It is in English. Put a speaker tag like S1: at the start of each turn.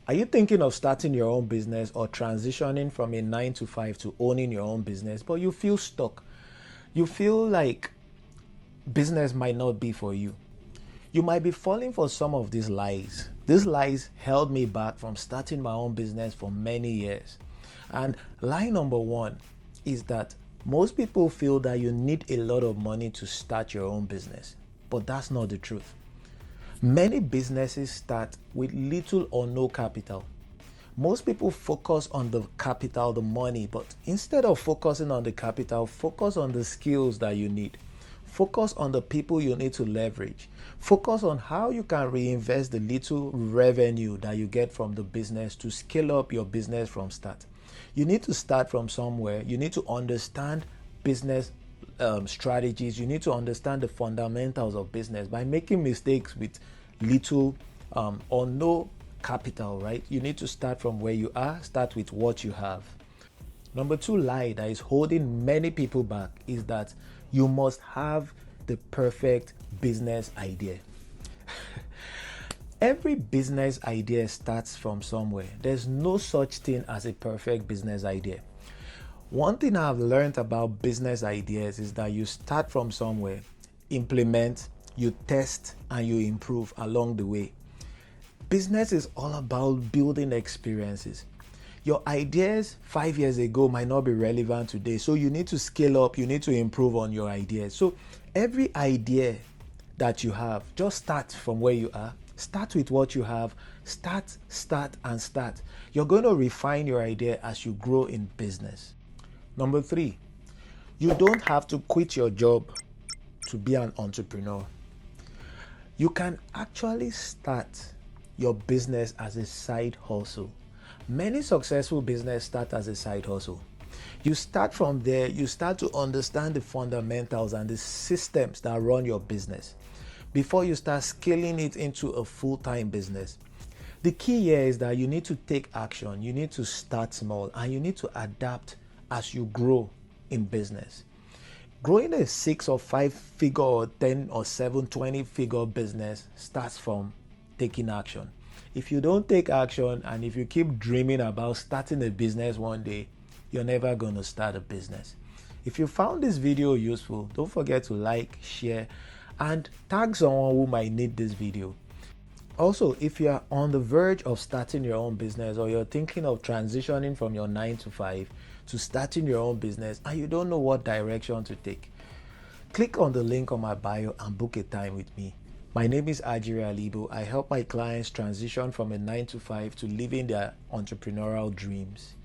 S1: Are you thinking of starting your own business or transitioning from a 9 to 5 to owning your own business, but you feel stuck? You feel like business might not be for you. You might be falling for some of these lies. These lies held me back from starting my own business for many years. And lie number one is that most people feel that you need a lot of money to start your own business, but that's not the truth. Many businesses start with little or no capital. Most people focus on the capital, the money, but instead of focusing on the capital, focus on the skills that you need. Focus on the people you need to leverage. Focus on how you can reinvest the little revenue that you get from the business to scale up your business from start. You need to start from somewhere. You need to understand business strategies. You need to understand the fundamentals of business. By making mistakes with little or no capital, right? You need to start from where you are, start with what you have. Number two lie that is holding many people back is that you must have the perfect business idea. Every business idea starts from somewhere. There's no such thing as a perfect business idea. One thing I've learned about business ideas is that you start from somewhere, implement, you test, and you improve along the way. Business is all about building experiences. Your ideas 5 years ago might not be relevant today, so you need to scale up, you need to improve on your ideas. So every idea that you have, just start from where you are. Start with what you have. Start. You're going to refine your idea as you grow in business. Number three, you don't have to quit your job to be an entrepreneur. You can actually start your business as a side hustle. Many successful businesses start as a side hustle. You start from there, you start to understand the fundamentals and the systems that run your business before you start scaling it into a full-time business. The key here is that you need to take action, you need to start small, and you need to adapt as you grow in business. Growing a 6 or 5 figure or 10 or 7, 20 figure business starts from taking action. If you don't take action and if you keep dreaming about starting a business one day, you're never going to start a business. If you found this video useful, don't forget to like, share, and tag someone who might need this video. Also, if you are on the verge of starting your own business or you're thinking of transitioning from your 9 to 5 to starting your own business and you don't know what direction to take, click on the link on my bio and book a time with me. My name is Ajiri Alibo. I help my clients transition from a 9 to 5 to living their entrepreneurial dreams.